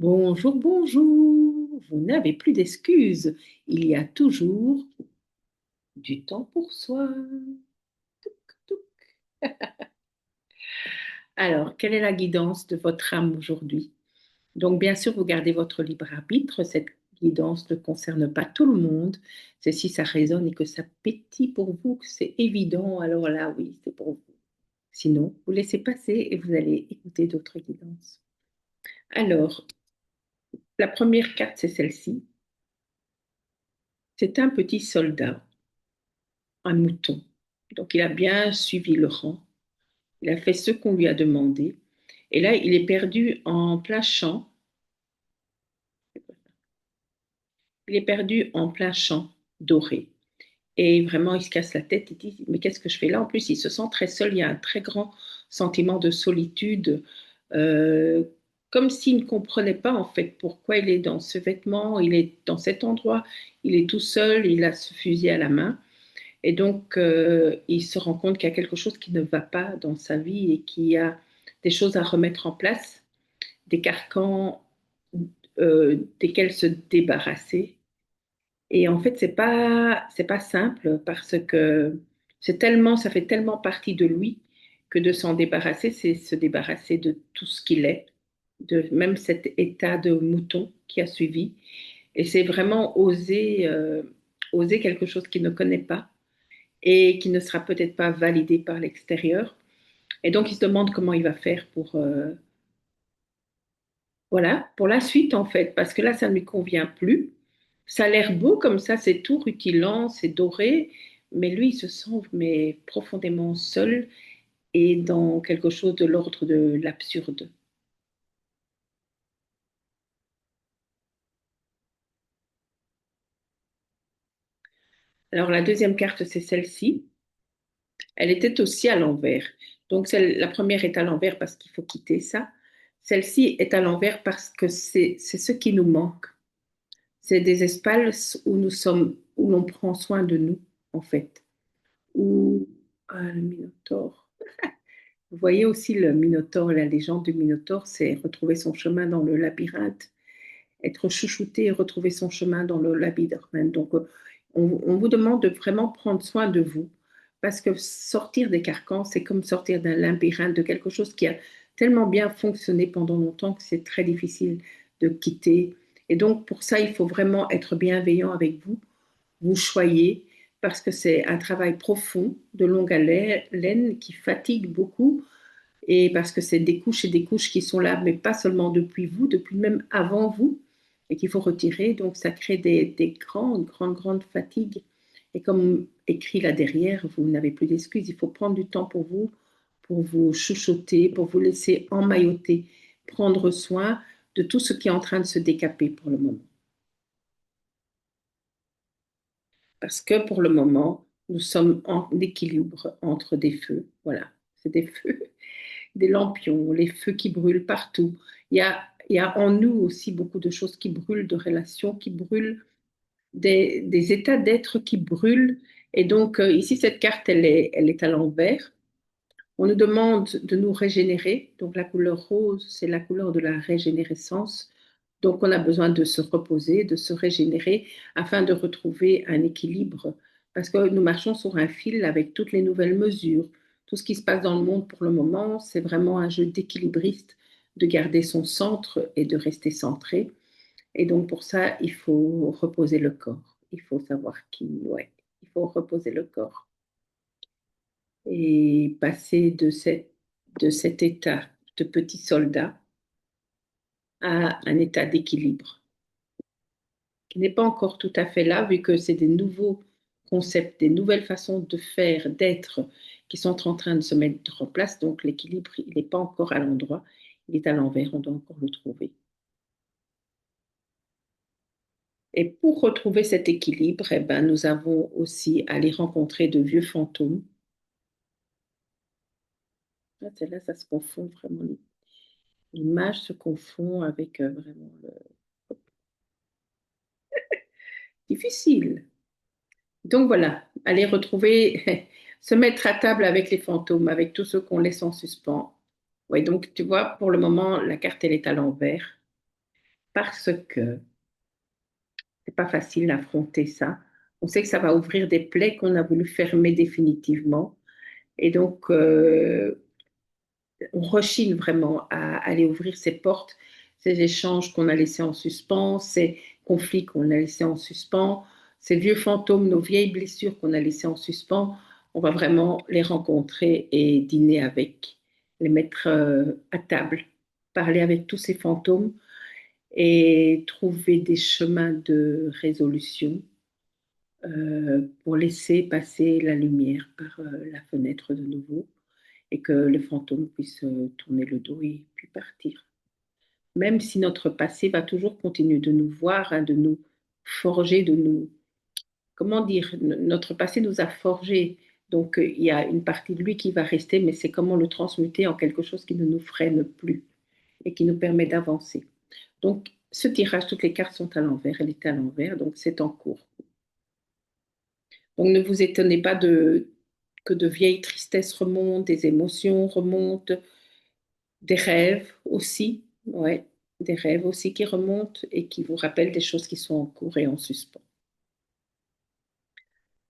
Bonjour, bonjour. Vous n'avez plus d'excuses. Il y a toujours du temps pour soi. Touc. Alors, quelle est la guidance de votre âme aujourd'hui? Donc, bien sûr, vous gardez votre libre arbitre. Cette guidance ne concerne pas tout le monde. C'est si ça résonne et que ça pétille pour vous, que c'est évident. Alors là, oui, c'est pour vous. Sinon, vous laissez passer et vous allez écouter d'autres guidances. Alors, la première carte, c'est celle-ci. C'est un petit soldat, un mouton. Donc, il a bien suivi le rang. Il a fait ce qu'on lui a demandé. Et là, il est perdu en plein champ. Il est perdu en plein champ doré. Et vraiment, il se casse la tête. Il dit, mais qu'est-ce que je fais là? En plus, il se sent très seul. Il y a un très grand sentiment de solitude. euh, Comme s'il ne comprenait pas, en fait, pourquoi il est dans ce vêtement, il est dans cet endroit. Il est tout seul, il a ce fusil à la main. Et donc, il se rend compte qu'il y a quelque chose qui ne va pas dans sa vie et qu'il y a des choses à remettre en place, des carcans desquels se débarrasser. Et en fait, c'est pas simple parce que ça fait tellement partie de lui que de s'en débarrasser, c'est se débarrasser de tout ce qu'il est, de même cet état de mouton qui a suivi. Et c'est vraiment oser quelque chose qu'il ne connaît pas et qui ne sera peut-être pas validé par l'extérieur. Et donc, il se demande comment il va faire voilà, pour la suite, en fait, parce que là, ça ne lui convient plus. Ça a l'air beau comme ça, c'est tout rutilant, c'est doré, mais lui, il se sent mais profondément seul et dans quelque chose de l'ordre de l'absurde. Alors, la deuxième carte, c'est celle-ci. Elle était aussi à l'envers. Donc, la première est à l'envers parce qu'il faut quitter ça. Celle-ci est à l'envers parce que c'est ce qui nous manque. C'est des espaces où nous sommes, où l'on prend soin de nous, en fait. Où, ah, le Minotaure. Vous voyez aussi le Minotaure, la légende du Minotaure, c'est retrouver son chemin dans le labyrinthe, être chouchouté et retrouver son chemin dans le labyrinthe. Donc, on vous demande de vraiment prendre soin de vous, parce que sortir des carcans, c'est comme sortir d'un labyrinthe, de quelque chose qui a tellement bien fonctionné pendant longtemps que c'est très difficile de quitter. Et donc, pour ça, il faut vraiment être bienveillant avec vous, vous choyez, parce que c'est un travail profond, de longue haleine, qui fatigue beaucoup, et parce que c'est des couches et des couches qui sont là, mais pas seulement depuis vous, depuis même avant vous, et qu'il faut retirer. Donc, ça crée des grandes, grandes, grandes fatigues. Et comme écrit là derrière, vous n'avez plus d'excuses. Il faut prendre du temps pour vous chuchoter, pour vous laisser emmailloter, prendre soin de tout ce qui est en train de se décaper pour le moment. Parce que pour le moment, nous sommes en équilibre entre des feux. Voilà, c'est des feux, des lampions, les feux qui brûlent partout. Il y a en nous aussi beaucoup de choses qui brûlent, de relations qui brûlent, des états d'être qui brûlent. Et donc, ici, cette carte, elle est à l'envers. On nous demande de nous régénérer. Donc, la couleur rose, c'est la couleur de la régénérescence. Donc, on a besoin de se reposer, de se régénérer afin de retrouver un équilibre. Parce que nous marchons sur un fil avec toutes les nouvelles mesures. Tout ce qui se passe dans le monde pour le moment, c'est vraiment un jeu d'équilibriste, de garder son centre et de rester centré. Et donc, pour ça, il faut reposer le corps. Il faut savoir ouais, il faut reposer le corps et passer de cet état de petit soldat à un état d'équilibre, qui n'est pas encore tout à fait là, vu que c'est des nouveaux concepts, des nouvelles façons de faire, d'être, qui sont en train de se mettre en place. Donc l'équilibre, il n'est pas encore à l'endroit, il est à l'envers, on doit encore le trouver. Et pour retrouver cet équilibre, eh ben, nous avons aussi à aller rencontrer de vieux fantômes. Là, là, ça se confond vraiment. L'image se confond avec vraiment le... Difficile. Donc voilà, aller retrouver, se mettre à table avec les fantômes, avec tous ceux qu'on laisse en suspens. Oui, donc tu vois, pour le moment, la carte, elle est à l'envers. parce que c'est pas facile d'affronter ça. On sait que ça va ouvrir des plaies qu'on a voulu fermer définitivement. Et donc, on rechigne vraiment à aller ouvrir ces portes, ces échanges qu'on a laissés en suspens, ces conflits qu'on a laissés en suspens, ces vieux fantômes, nos vieilles blessures qu'on a laissées en suspens. On va vraiment les rencontrer et dîner avec, les mettre à table, parler avec tous ces fantômes et trouver des chemins de résolution pour laisser passer la lumière par la fenêtre de nouveau et que le fantôme puisse tourner le dos et puis partir. Même si notre passé va toujours continuer de nous voir, hein, de nous forger, de nous... Comment dire? Notre passé nous a forgés. Donc, il y a une partie de lui qui va rester, mais c'est comment le transmuter en quelque chose qui ne nous freine plus et qui nous permet d'avancer. Donc, ce tirage, toutes les cartes sont à l'envers, elle est à l'envers, donc c'est en cours. Donc ne vous étonnez pas que de vieilles tristesses remontent, des émotions remontent, des rêves aussi, ouais, des rêves aussi qui remontent et qui vous rappellent des choses qui sont en cours et en suspens.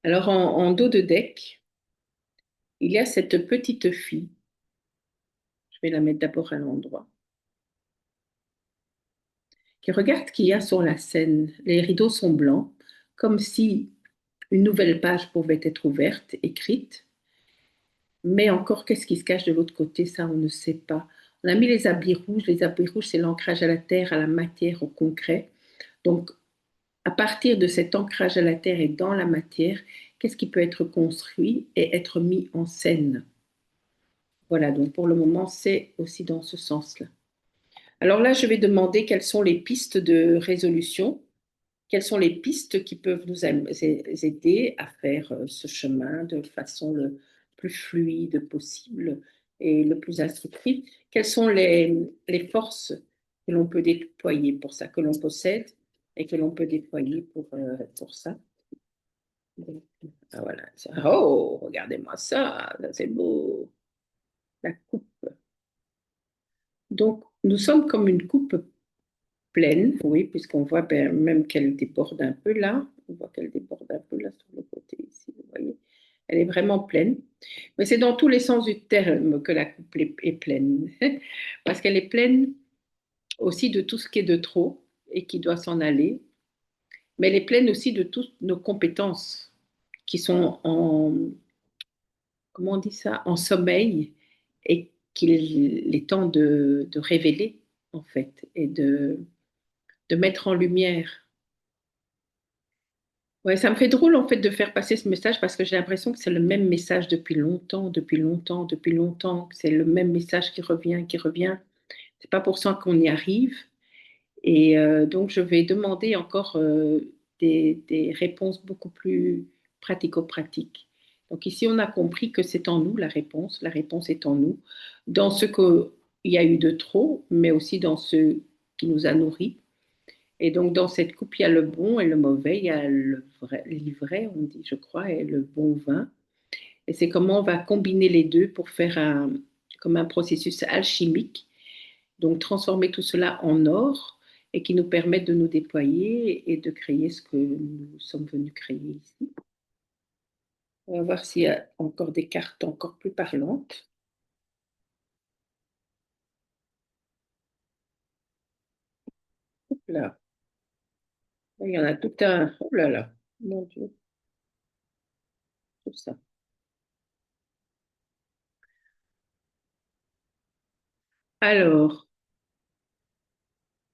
Alors en dos de deck, il y a cette petite fille, je vais la mettre d'abord à l'endroit, qui regarde ce qu'il y a sur la scène. Les rideaux sont blancs, comme si une nouvelle page pouvait être ouverte, écrite. Mais encore, qu'est-ce qui se cache de l'autre côté? Ça, on ne sait pas. On a mis les habits rouges. Les habits rouges, c'est l'ancrage à la terre, à la matière, au concret. Donc, à partir de cet ancrage à la terre et dans la matière, qu'est-ce qui peut être construit et être mis en scène? Voilà, donc pour le moment, c'est aussi dans ce sens-là. Alors là, je vais demander quelles sont les pistes de résolution. Quelles sont les pistes qui peuvent nous aider à faire ce chemin de façon le plus fluide possible et le plus instructif? Quelles sont les forces que l'on peut déployer pour ça, que l'on possède et que l'on peut déployer pour ça? Ah, voilà. Oh, regardez-moi ça c'est beau. La coupe. Donc, nous sommes comme une coupe pleine, oui, puisqu'on voit ben, même qu'elle déborde un peu là. On voit qu'elle déborde un peu là sur le côté ici, vous voyez. Elle est vraiment pleine. Mais c'est dans tous les sens du terme que la coupe est pleine. Parce qu'elle est pleine aussi de tout ce qui est de trop et qui doit s'en aller. Mais elle est pleine aussi de toutes nos compétences qui sont en, comment on dit ça, en sommeil et qu'il est temps de révéler, en fait, et de mettre en lumière. Ouais, ça me fait drôle en fait de faire passer ce message parce que j'ai l'impression que c'est le même message depuis longtemps, depuis longtemps, depuis longtemps, que c'est le même message qui revient, qui revient. C'est pas pour ça qu'on y arrive. Et donc je vais demander encore des réponses beaucoup plus pratico-pratiques. Donc ici on a compris que c'est en nous la réponse est en nous, dans ce qu'il y a eu de trop, mais aussi dans ce qui nous a nourris. Et donc, dans cette coupe, il y a le bon et le mauvais, il y a le vrai, l'ivraie, on dit, je crois, et le bon vin. Et c'est comment on va combiner les deux pour faire comme un processus alchimique. Donc, transformer tout cela en or et qui nous permette de nous déployer et de créer ce que nous sommes venus créer ici. On va voir s'il y a encore des cartes encore plus parlantes. Là, il y en a tout un. Oh là là, mon Dieu, tout ça. Alors,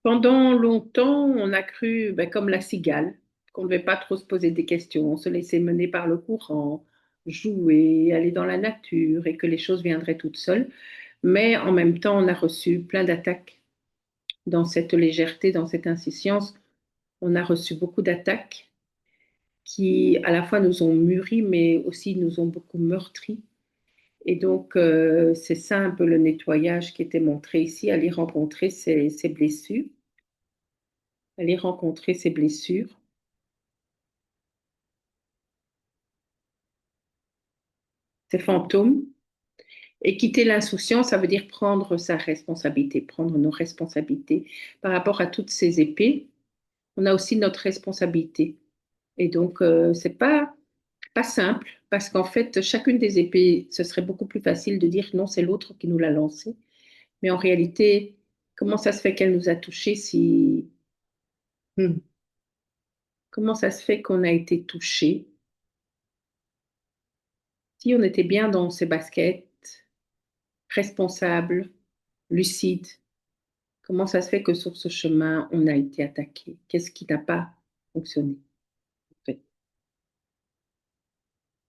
pendant longtemps, on a cru, ben, comme la cigale, qu'on ne devait pas trop se poser des questions, on se laissait mener par le courant, jouer, aller dans la nature et que les choses viendraient toutes seules. Mais en même temps, on a reçu plein d'attaques dans cette légèreté, dans cette insouciance. On a reçu beaucoup d'attaques qui, à la fois, nous ont mûris, mais aussi nous ont beaucoup meurtris. Et donc, c'est ça un peu le nettoyage qui était montré ici, aller rencontrer ces blessures, aller rencontrer ces blessures, ces fantômes, Et quitter l'insouciance, ça veut dire prendre sa responsabilité, prendre nos responsabilités. Par rapport à toutes ces épées, on a aussi notre responsabilité. Et donc, pas simple, parce qu'en fait, chacune des épées, ce serait beaucoup plus facile de dire non, c'est l'autre qui nous l'a lancée. Mais en réalité, comment ça se fait qu'elle nous a touchés si... Hmm. Comment ça se fait qu'on a été touché si on était bien dans ses baskets, responsable, lucide? Comment ça se fait que sur ce chemin, on a été attaqué? Qu'est-ce qui n'a pas fonctionné, en fait?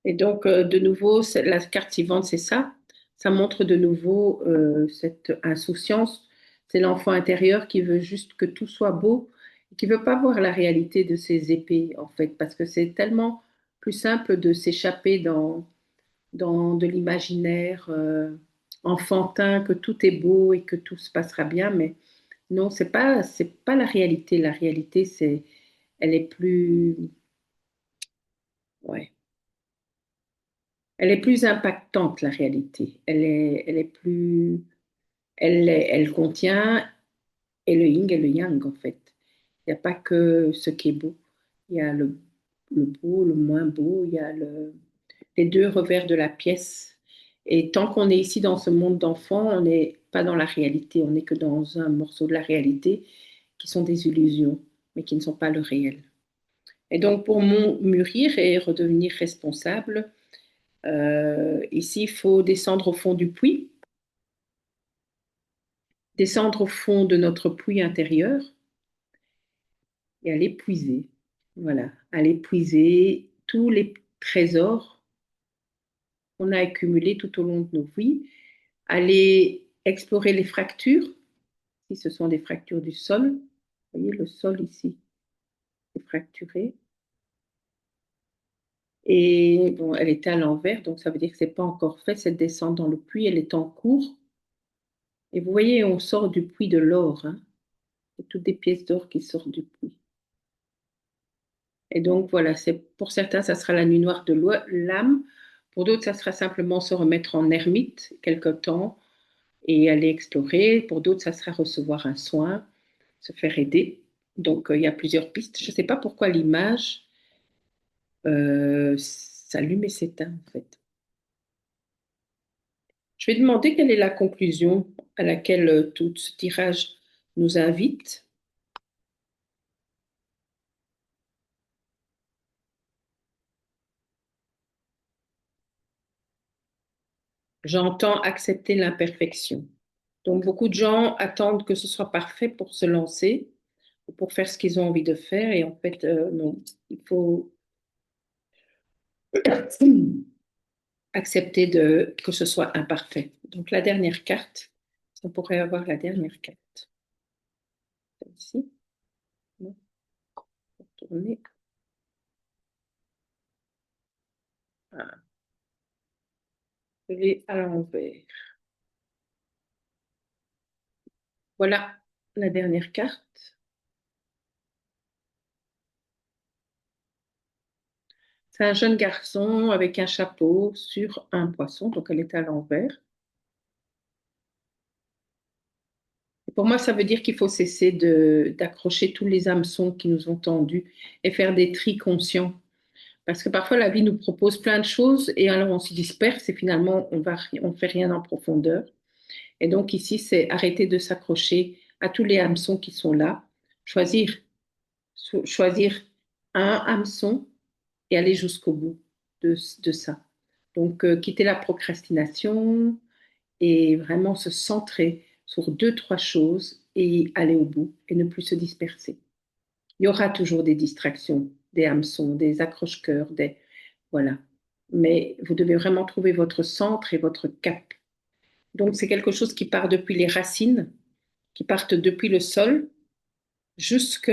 Et donc, de nouveau, la carte suivante, c'est ça. Ça montre de nouveau cette insouciance. C'est l'enfant intérieur qui veut juste que tout soit beau et qui veut pas voir la réalité de ses épées, en fait, parce que c'est tellement plus simple de s'échapper dans de l'imaginaire enfantin, que tout est beau et que tout se passera bien, mais non, c'est pas la réalité. La réalité, elle est plus, ouais, elle est plus impactante, la réalité. Elle est plus, elle contient et le yin et le yang, en fait. Il n'y a pas que ce qui est beau. Il y a le beau, le moins beau, il y a les deux revers de la pièce. Et tant qu'on est ici dans ce monde d'enfants, on n'est pas dans la réalité, on n'est que dans un morceau de la réalité qui sont des illusions, mais qui ne sont pas le réel. Et donc, pour mûrir et redevenir responsable, ici, il faut descendre au fond du puits, descendre au fond de notre puits intérieur et aller puiser. Voilà, aller puiser tous les trésors qu'on a accumulés tout au long de nos vies, aller explorer les fractures, si ce sont des fractures du sol. Vous voyez, le sol ici est fracturé. Et bon, elle était à l'envers, donc ça veut dire que ce n'est pas encore fait, cette descente dans le puits, elle est en cours. Et vous voyez, on sort du puits de l'or, hein. C'est toutes des pièces d'or qui sortent du puits. Et donc voilà, c'est pour certains, ça sera la nuit noire de l'âme. Pour d'autres, ça sera simplement se remettre en ermite quelque temps et aller explorer. Pour d'autres, ça sera recevoir un soin, se faire aider. Donc il y a plusieurs pistes. Je ne sais pas pourquoi l'image s'allume et s'éteint en fait. Je vais demander quelle est la conclusion à laquelle tout ce tirage nous invite. J'entends accepter l'imperfection. Donc, beaucoup de gens attendent que ce soit parfait pour se lancer ou pour faire ce qu'ils ont envie de faire. Et en fait, non, il faut accepter que ce soit imparfait. Donc, la dernière carte, on pourrait avoir la dernière carte. Celle-ci, non, tourner. Ah, je vais à l'envers. Voilà la dernière carte. C'est un jeune garçon avec un chapeau sur un poisson, donc elle est à l'envers. Et pour moi, ça veut dire qu'il faut cesser d'accrocher tous les hameçons qui nous ont tendus et faire des tris conscients. Parce que parfois, la vie nous propose plein de choses et alors on se disperse et finalement, on fait rien en profondeur. Et donc ici, c'est arrêter de s'accrocher à tous les hameçons qui sont là, choisir, choisir un hameçon et aller jusqu'au bout de ça. Donc, quitter la procrastination et vraiment se centrer sur deux, trois choses et aller au bout et ne plus se disperser. Il y aura toujours des distractions, des hameçons, des accroche-cœurs, des... Voilà. Mais vous devez vraiment trouver votre centre et votre cap. Donc, c'est quelque chose qui part depuis les racines, qui partent depuis le sol jusque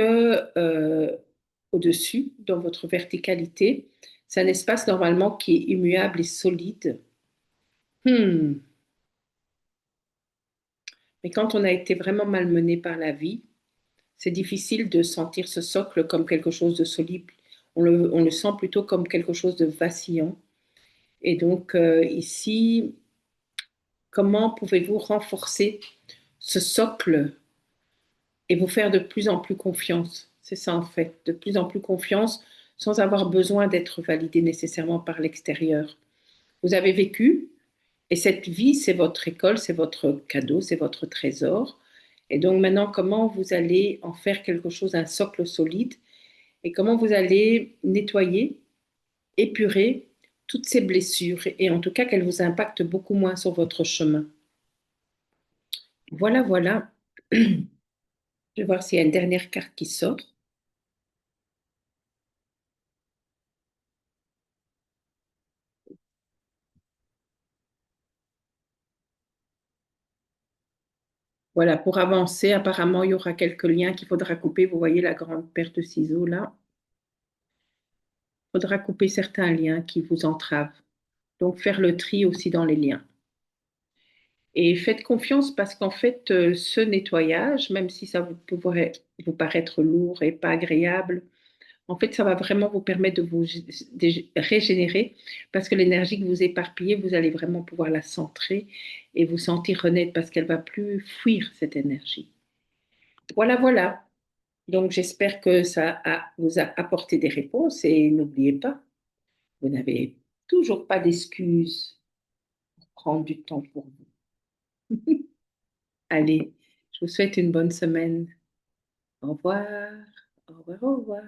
au-dessus, dans votre verticalité. C'est un espace normalement qui est immuable et solide. Hmm. Mais quand on a été vraiment malmené par la vie, c'est difficile de sentir ce socle comme quelque chose de solide. On le sent plutôt comme quelque chose de vacillant. Et donc ici, comment pouvez-vous renforcer ce socle et vous faire de plus en plus confiance. C'est ça en fait, de plus en plus confiance sans avoir besoin d'être validé nécessairement par l'extérieur. Vous avez vécu et cette vie, c'est votre école, c'est votre cadeau, c'est votre trésor. Et donc maintenant, comment vous allez en faire quelque chose, un socle solide et comment vous allez nettoyer, épurer toutes ces blessures et en tout cas qu'elles vous impactent beaucoup moins sur votre chemin. Voilà, voilà. Je vais voir s'il y a une dernière carte qui sort. Voilà, pour avancer, apparemment, il y aura quelques liens qu'il faudra couper. Vous voyez la grande paire de ciseaux là. Il faudra couper certains liens qui vous entravent. Donc, faire le tri aussi dans les liens. Et faites confiance parce qu'en fait, ce nettoyage, même si ça pourrait vous paraître lourd et pas agréable, en fait, ça va vraiment vous permettre de vous régénérer parce que l'énergie que vous éparpillez, vous allez vraiment pouvoir la centrer et vous sentir renaître parce qu'elle va plus fuir cette énergie. Voilà, voilà. Donc, j'espère que vous a apporté des réponses et n'oubliez pas, vous n'avez toujours pas d'excuses pour prendre du temps pour vous. Allez, je vous souhaite une bonne semaine. Au revoir, au revoir, au revoir.